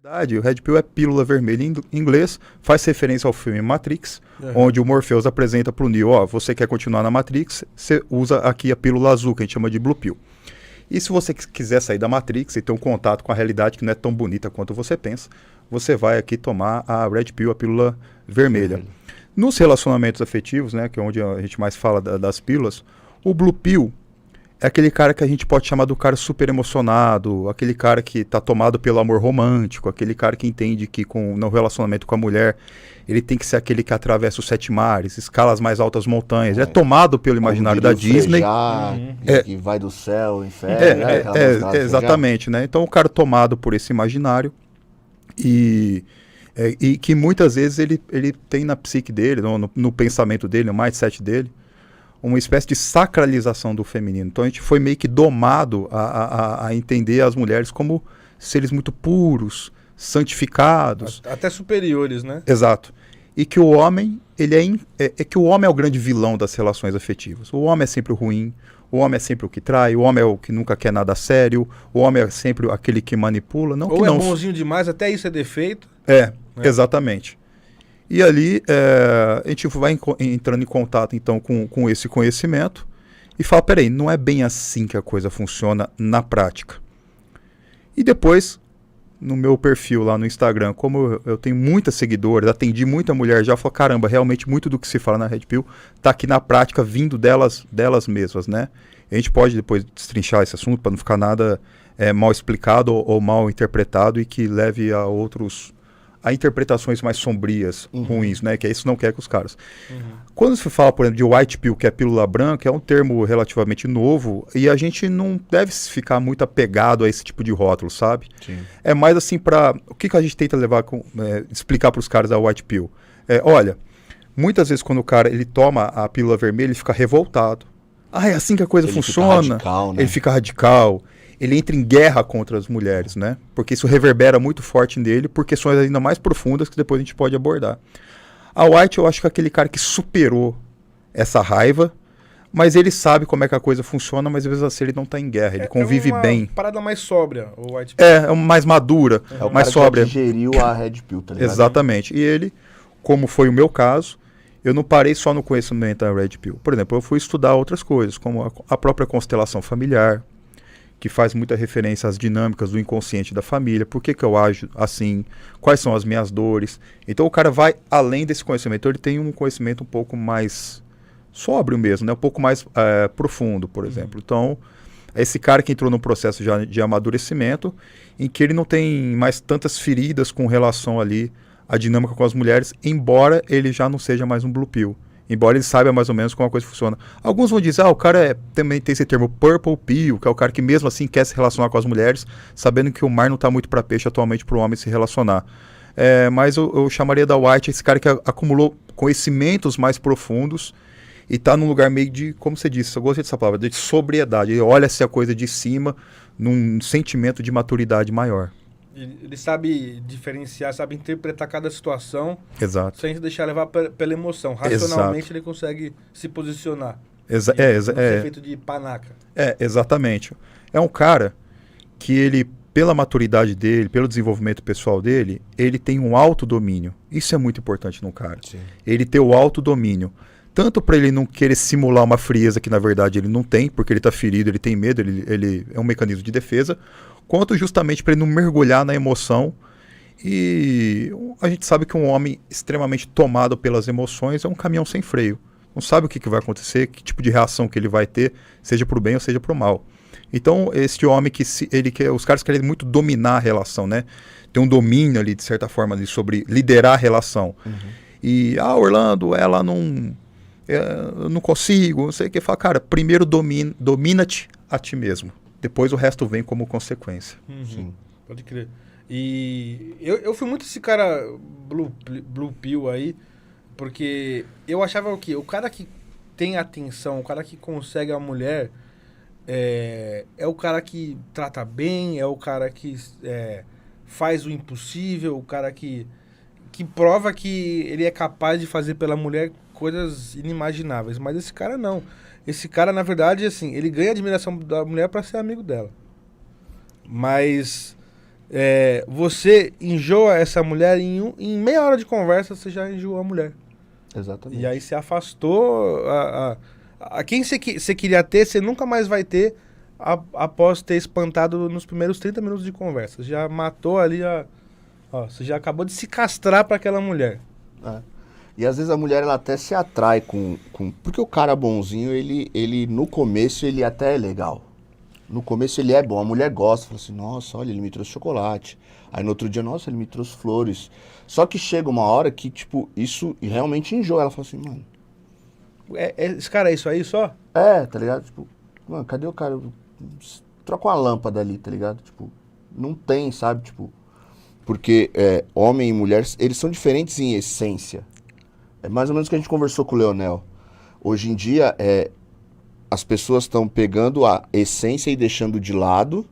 Verdade, o Red Pill é pílula vermelha em inglês, faz referência ao filme Matrix, onde o Morpheus apresenta para o Neo, ó, você quer continuar na Matrix, você usa aqui a pílula azul, que a gente chama de Blue Pill. E se você quiser sair da Matrix e ter um contato com a realidade que não é tão bonita quanto você pensa, você vai aqui tomar a Red Pill, a pílula vermelha. Nos relacionamentos afetivos, né, que é onde a gente mais fala das pílulas, o Blue Pill é aquele cara que a gente pode chamar do cara super emocionado, aquele cara que está tomado pelo amor romântico, aquele cara que entende que no relacionamento com a mulher, ele tem que ser aquele que atravessa os 7 mares, escala as mais altas montanhas. É tomado pelo imaginário da Disney. Que vai do céu ao inferno. Exatamente, né? Então o cara tomado por esse imaginário e que muitas vezes ele tem na psique dele, no pensamento dele, no mindset dele, uma espécie de sacralização do feminino. Então a gente foi meio que domado a entender as mulheres como seres muito puros, santificados. Até superiores, né? Exato. E que o homem, que o homem é o grande vilão das relações afetivas. O homem é sempre o ruim, o homem é sempre o que trai, o homem é o que nunca quer nada sério, o homem é sempre aquele que manipula. Não, Ou que é não... bonzinho demais, até isso é defeito. Exatamente. E ali a gente vai entrando em contato então com esse conhecimento e fala, peraí, não é bem assim que a coisa funciona na prática. E depois, no meu perfil lá no Instagram, como eu tenho muitas seguidoras, atendi muita mulher já, falou, caramba, realmente muito do que se fala na Red Pill está aqui na prática vindo delas mesmas, né? A gente pode depois destrinchar esse assunto para não ficar nada mal explicado ou mal interpretado e que leve a interpretações mais sombrias, ruins, né? Que é isso não quer com os caras. Quando se fala, por exemplo, de white pill, que é pílula branca, é um termo relativamente novo e a gente não deve ficar muito apegado a esse tipo de rótulo, sabe? Sim. É mais assim o que a gente tenta explicar para os caras da white pill? Olha, muitas vezes quando o cara ele toma a pílula vermelha, ele fica revoltado. É assim que a coisa funciona. Fica radical, né? Ele fica radical. Ele entra em guerra contra as mulheres, né? Porque isso reverbera muito forte nele por questões ainda mais profundas que depois a gente pode abordar. A White, eu acho que é aquele cara que superou essa raiva, mas ele sabe como é que a coisa funciona, mas às vezes assim, ele não está em guerra, ele convive bem. É uma parada mais sóbria, o White. É mais madura, mais sóbria. Que digeriu a Red Pill, tá ligado? Exatamente. E ele, como foi o meu caso, eu não parei só no conhecimento da Red Pill. Por exemplo, eu fui estudar outras coisas, como a própria constelação familiar, que faz muita referência às dinâmicas do inconsciente da família, por que eu ajo assim, quais são as minhas dores. Então o cara vai além desse conhecimento, ele tem um conhecimento um pouco mais sóbrio mesmo, né? Um pouco mais profundo, por exemplo. Então, é esse cara que entrou num processo de amadurecimento, em que ele não tem mais tantas feridas com relação ali à dinâmica com as mulheres, embora ele já não seja mais um Blue Pill. Embora ele saiba mais ou menos como a coisa funciona. Alguns vão dizer, o cara também tem esse termo Purple Pill, que é o cara que mesmo assim quer se relacionar com as mulheres, sabendo que o mar não está muito para peixe atualmente para o homem se relacionar. Mas eu chamaria da White esse cara que acumulou conhecimentos mais profundos e está num lugar meio de, como você disse, eu gostei dessa palavra, de sobriedade. Ele olha-se a coisa de cima num sentimento de maturidade maior. Ele sabe diferenciar, sabe interpretar cada situação. Exato. Sem se deixar levar pela emoção. Racionalmente ele consegue se posicionar. Ser feito de panaca. Exatamente. É um cara que ele, pela maturidade dele, pelo desenvolvimento pessoal dele, ele tem um autodomínio. Isso é muito importante num cara. Sim. Ele ter o autodomínio. Tanto para ele não querer simular uma frieza que na verdade ele não tem, porque ele está ferido, ele tem medo, ele é um mecanismo de defesa, quanto justamente para ele não mergulhar na emoção. E a gente sabe que um homem extremamente tomado pelas emoções é um caminhão sem freio. Não sabe o que vai acontecer, que tipo de reação que ele vai ter, seja para o bem ou seja para o mal. Então, esse homem os caras querem muito dominar a relação, né? Tem um domínio ali, de certa forma, ali, sobre liderar a relação. E, Orlando, ela não... eu não consigo, não sei o que. Fala, cara, primeiro domina-te a ti mesmo. Depois o resto vem como consequência. Sim. Pode crer. E eu fui muito esse cara Blue Pill aí, porque eu achava o quê? O cara que tem atenção, o cara que consegue a mulher, é o cara que trata bem, é o cara que faz o impossível, o cara que prova que ele é capaz de fazer pela mulher coisas inimagináveis. Mas esse cara não. Esse cara, na verdade, assim, ele ganha a admiração da mulher para ser amigo dela. Mas você enjoa essa mulher em meia hora de conversa, você já enjoou a mulher. Exatamente. E aí você afastou a quem você queria ter, você nunca mais vai ter após ter espantado nos primeiros 30 minutos de conversa. Já matou ali você já acabou de se castrar pra aquela mulher. E às vezes a mulher ela até se atrai com... Porque o cara bonzinho, ele no começo ele até é legal. No começo ele é bom, a mulher gosta, fala assim, nossa, olha, ele me trouxe chocolate. Aí no outro dia, nossa, ele me trouxe flores. Só que chega uma hora que, tipo, isso realmente enjoa. Ela fala assim, mano... Esse cara é isso aí só? Tá ligado? Tipo, mano, cadê o cara? Troca uma lâmpada ali, tá ligado? Tipo, não tem, sabe? Tipo, porque homem e mulher, eles são diferentes em essência. É mais ou menos o que a gente conversou com o Leonel. Hoje em dia, as pessoas estão pegando a essência e deixando de lado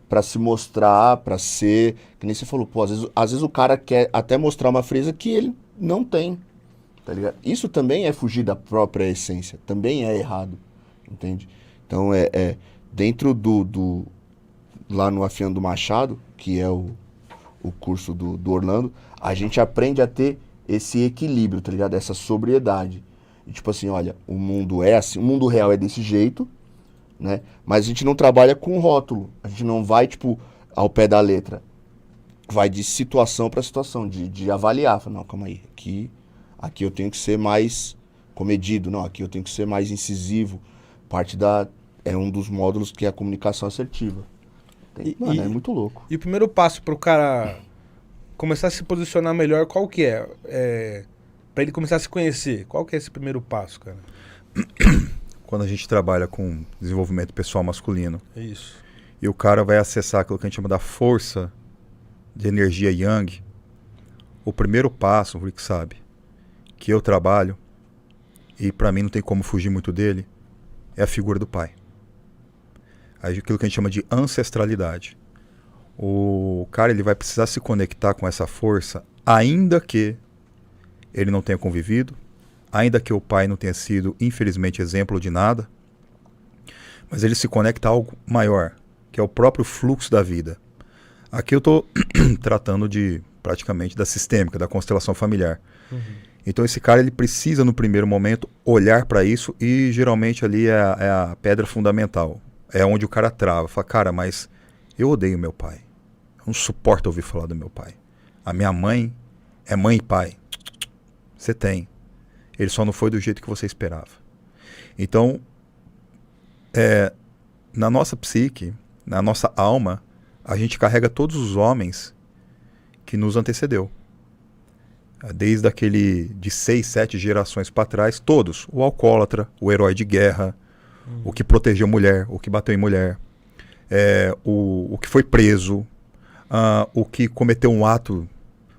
pra se mostrar, pra ser... Que nem você falou, pô, às vezes o cara quer até mostrar uma frieza que ele não tem, tá ligado? Isso também é fugir da própria essência, também é errado, entende? Então, dentro lá no Afiando o Machado, que é o curso do Orlando, a gente aprende a ter esse equilíbrio, tá ligado? Essa sobriedade. E tipo assim, olha, o mundo é assim, o mundo real é desse jeito, né? Mas a gente não trabalha com rótulo. A gente não vai, tipo, ao pé da letra. Vai de situação para situação, de avaliar. Fala, não, calma aí. Aqui eu tenho que ser mais comedido. Não, aqui eu tenho que ser mais incisivo. É um dos módulos que é a comunicação assertiva. Mano, é muito louco. E o primeiro passo pro cara começar a se posicionar melhor, qual que é? Pra ele começar a se conhecer, qual que é esse primeiro passo, cara? Quando a gente trabalha com desenvolvimento pessoal masculino, Isso. E o cara vai acessar aquilo que a gente chama da força de energia Yang, o primeiro passo, o Rick sabe, que eu trabalho, e pra mim não tem como fugir muito dele, é a figura do pai. Aquilo que a gente chama de ancestralidade. O cara ele vai precisar se conectar com essa força, ainda que ele não tenha convivido, ainda que o pai não tenha sido, infelizmente, exemplo de nada, mas ele se conecta a algo maior, que é o próprio fluxo da vida. Aqui eu estou tratando praticamente da sistêmica, da constelação familiar. Uhum. Então esse cara ele precisa, no primeiro momento, olhar para isso e geralmente ali é a pedra fundamental. É onde o cara trava. Fala, cara, mas eu odeio meu pai. Eu não suporto ouvir falar do meu pai. A minha mãe é mãe e pai. Você tem. Ele só não foi do jeito que você esperava. Então, na nossa psique, na nossa alma, a gente carrega todos os homens que nos antecedeu. Desde aquele de 6, 7 gerações para trás, todos. O alcoólatra, o herói de guerra, o que protegeu mulher, o que bateu em mulher, o que foi preso, o que cometeu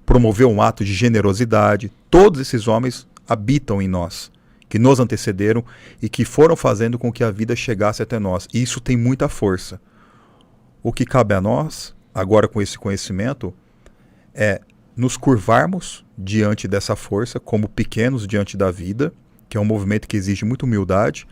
promoveu um ato de generosidade. Todos esses homens habitam em nós, que nos antecederam e que foram fazendo com que a vida chegasse até nós. E isso tem muita força. O que cabe a nós, agora com esse conhecimento, é nos curvarmos diante dessa força, como pequenos diante da vida, que é um movimento que exige muita humildade,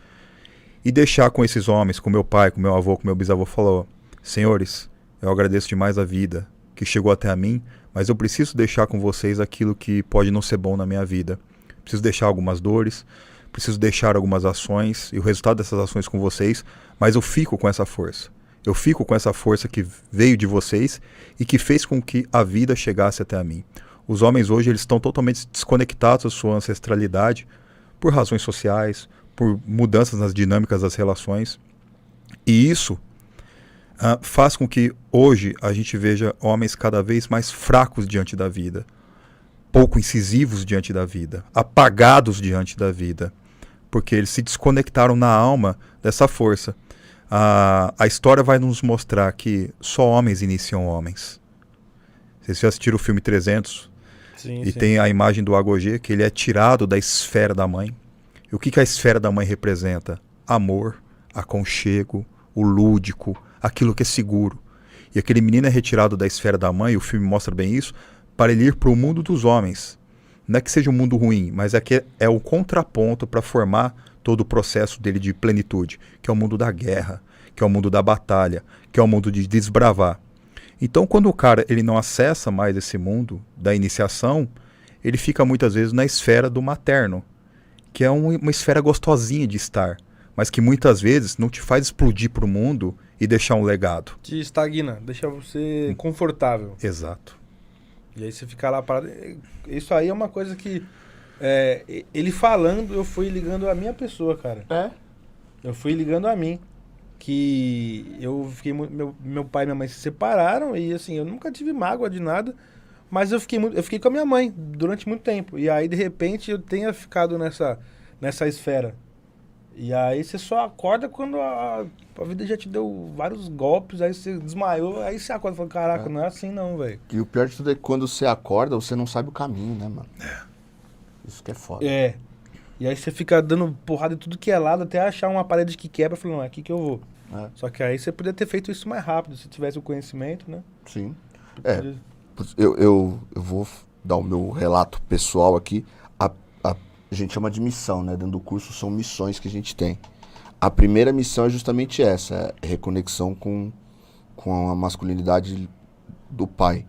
e deixar com esses homens, com meu pai, com meu avô, com meu bisavô, falou: senhores, eu agradeço demais a vida que chegou até a mim, mas eu preciso deixar com vocês aquilo que pode não ser bom na minha vida. Preciso deixar algumas dores, preciso deixar algumas ações, e o resultado dessas ações com vocês, mas eu fico com essa força. Eu fico com essa força que veio de vocês e que fez com que a vida chegasse até a mim. Os homens hoje eles estão totalmente desconectados da sua ancestralidade por razões sociais, por mudanças nas dinâmicas das relações. E isso faz com que hoje a gente veja homens cada vez mais fracos diante da vida, pouco incisivos diante da vida, apagados diante da vida, porque eles se desconectaram na alma dessa força. A história vai nos mostrar que só homens iniciam homens. Vocês já assistiram o filme 300? Sim, e tem a imagem do Agogê, que ele é tirado da esfera da mãe. E o que a esfera da mãe representa? Amor, aconchego, o lúdico, aquilo que é seguro. E aquele menino é retirado da esfera da mãe, e o filme mostra bem isso, para ele ir para o mundo dos homens. Não é que seja um mundo ruim, mas é o contraponto para formar todo o processo dele de plenitude, que é o mundo da guerra, que é o mundo da batalha, que é o mundo de desbravar. Então, quando o cara ele não acessa mais esse mundo da iniciação, ele fica muitas vezes na esfera do materno, que é uma esfera gostosinha de estar, mas que muitas vezes não te faz explodir para o mundo e deixar um legado. Te estagna, deixa você confortável. Exato. E aí você fica lá parado. Isso aí é uma coisa que... ele falando, eu fui ligando a minha pessoa, cara. Eu fui ligando a mim. Que eu fiquei... Meu pai e minha mãe se separaram e assim, eu nunca tive mágoa de nada. Mas eu fiquei com a minha mãe durante muito tempo. E aí, de repente, eu tenha ficado nessa esfera. E aí você só acorda quando a vida já te deu vários golpes, aí você desmaiou, aí você acorda e fala, caraca, não é assim não, velho. E o pior de tudo é que quando você acorda, você não sabe o caminho, né, mano? Isso que é foda. E aí você fica dando porrada em tudo que é lado, até achar uma parede que quebra, falando, não, é aqui que eu vou. Só que aí você poderia ter feito isso mais rápido, se tivesse o conhecimento, né? Sim. Eu vou dar o meu relato pessoal aqui. A gente chama de missão, né? Dentro do curso são missões que a gente tem. A primeira missão é justamente essa, é reconexão com a masculinidade do pai.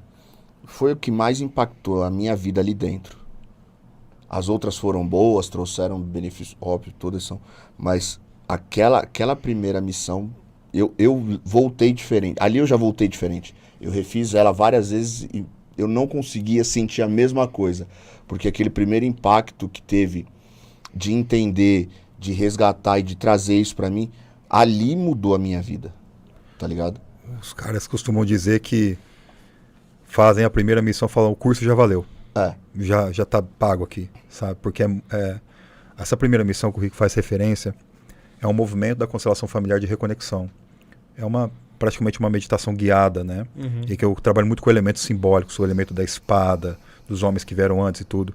Foi o que mais impactou a minha vida ali dentro. As outras foram boas, trouxeram benefícios, óbvio, todas são. Mas aquela primeira missão, eu voltei diferente. Ali eu já voltei diferente. Eu refiz ela várias vezes e eu não conseguia sentir a mesma coisa. Porque aquele primeiro impacto que teve de entender, de resgatar e de trazer isso pra mim, ali mudou a minha vida. Tá ligado? Os caras costumam dizer que fazem a primeira missão e falam, o curso já valeu. Já tá pago aqui, sabe? Porque essa primeira missão que o Rick faz referência é um movimento da constelação familiar de reconexão. É praticamente uma meditação guiada, né? E que eu trabalho muito com elementos simbólicos, o elemento da espada, dos homens que vieram antes e tudo.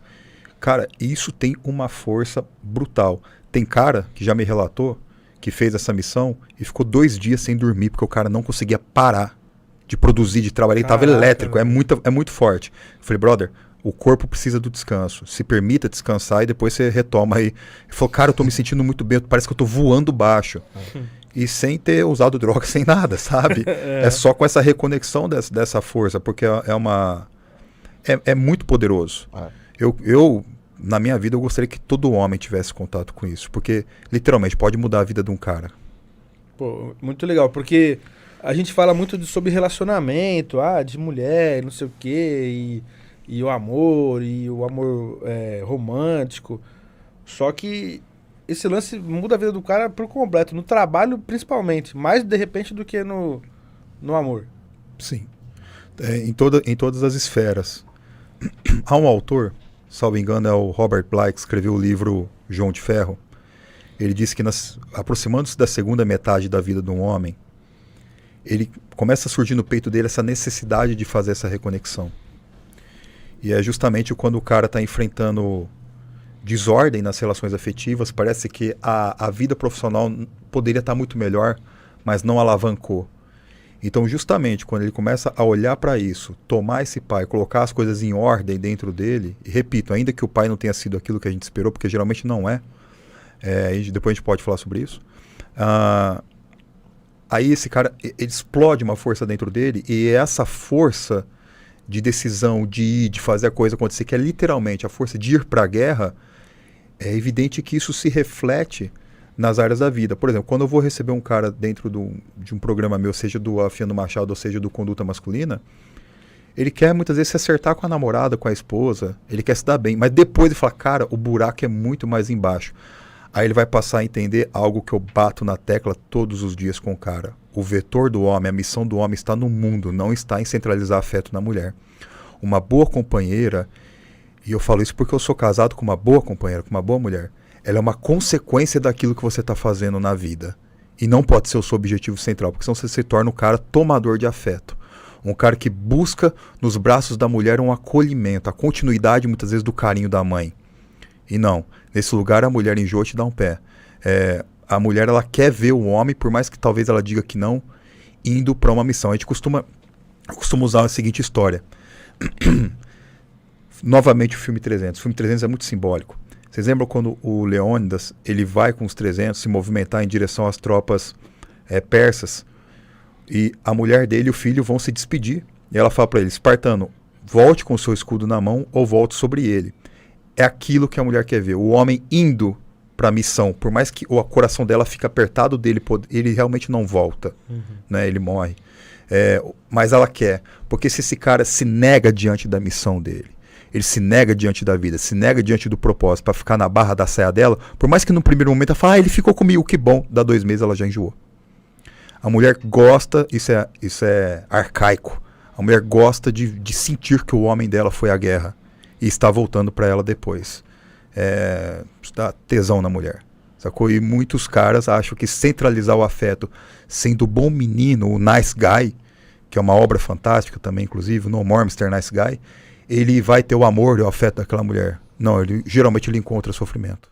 Cara, isso tem uma força brutal. Tem cara que já me relatou que fez essa missão e ficou 2 dias sem dormir, porque o cara não conseguia parar de produzir, de trabalhar, ele tava elétrico, é muito forte. Eu falei, brother, o corpo precisa do descanso. Se permita descansar e depois você retoma aí. Ele falou, cara, eu tô me sentindo muito bem, parece que eu tô voando baixo. E sem ter usado droga, sem nada, sabe? É só com essa reconexão dessa força, porque é muito poderoso. Eu, na minha vida, eu gostaria que todo homem tivesse contato com isso, porque literalmente pode mudar a vida de um cara. Pô, muito legal, porque a gente fala muito sobre relacionamento, de mulher, não sei o quê, e o amor romântico. Só que esse lance muda a vida do cara por completo, no trabalho principalmente, mais de repente do que no amor. Sim, em todas as esferas. Há um autor, salvo engano é o Robert Bly, que escreveu o livro João de Ferro. Ele disse que aproximando-se da segunda metade da vida de um homem, ele começa a surgir no peito dele essa necessidade de fazer essa reconexão. E é justamente quando o cara está enfrentando desordem nas relações afetivas, parece que a vida profissional poderia estar muito melhor, mas não alavancou. Então, justamente quando ele começa a olhar para isso, tomar esse pai, colocar as coisas em ordem dentro dele, e repito, ainda que o pai não tenha sido aquilo que a gente esperou, porque geralmente não é, depois a gente pode falar sobre isso, aí esse cara, ele explode uma força dentro dele, e essa força de decisão, de ir, de fazer a coisa acontecer, que é literalmente a força de ir para a guerra, é evidente que isso se reflete nas áreas da vida. Por exemplo, quando eu vou receber um cara dentro de um programa meu, seja do Afiando Machado ou seja do Conduta Masculina, ele quer muitas vezes se acertar com a namorada, com a esposa, ele quer se dar bem, mas depois ele fala, cara, o buraco é muito mais embaixo. Aí ele vai passar a entender algo que eu bato na tecla todos os dias com o cara. O vetor do homem, a missão do homem está no mundo, não está em centralizar afeto na mulher. Uma boa companheira, e eu falo isso porque eu sou casado com uma boa companheira, com uma boa mulher, ela é uma consequência daquilo que você está fazendo na vida. E não pode ser o seu objetivo central, porque senão você se torna um cara tomador de afeto. Um cara que busca nos braços da mulher um acolhimento, a continuidade muitas vezes do carinho da mãe. E não, nesse lugar a mulher enjoa te dá um pé. A mulher ela quer ver o homem, por mais que talvez ela diga que não, indo para uma missão. A gente costuma usar a seguinte história. Novamente o filme 300. O filme 300 é muito simbólico. Vocês lembram quando o Leônidas ele vai com os 300 se movimentar em direção às tropas persas? E a mulher dele e o filho vão se despedir. E ela fala pra ele, espartano, volte com o seu escudo na mão ou volte sobre ele. É aquilo que a mulher quer ver. O homem indo pra missão. Por mais que o coração dela fique apertado dele, ele realmente não volta. Né? Ele morre. Mas ela quer. Porque se esse cara se nega diante da missão dele, ele se nega diante da vida, se nega diante do propósito pra ficar na barra da saia dela, por mais que no primeiro momento ela fala, ele ficou comigo, que bom. Dá 2 meses ela já enjoou. A mulher gosta, isso é arcaico, a mulher gosta de sentir que o homem dela foi à guerra e está voltando para ela depois. Isso dá tesão na mulher, sacou? E muitos caras acham que centralizar o afeto sendo o bom menino, o nice guy, que é uma obra fantástica também, inclusive, No More Mr. Nice Guy, ele vai ter o amor e o afeto daquela mulher. Não, geralmente ele encontra sofrimento.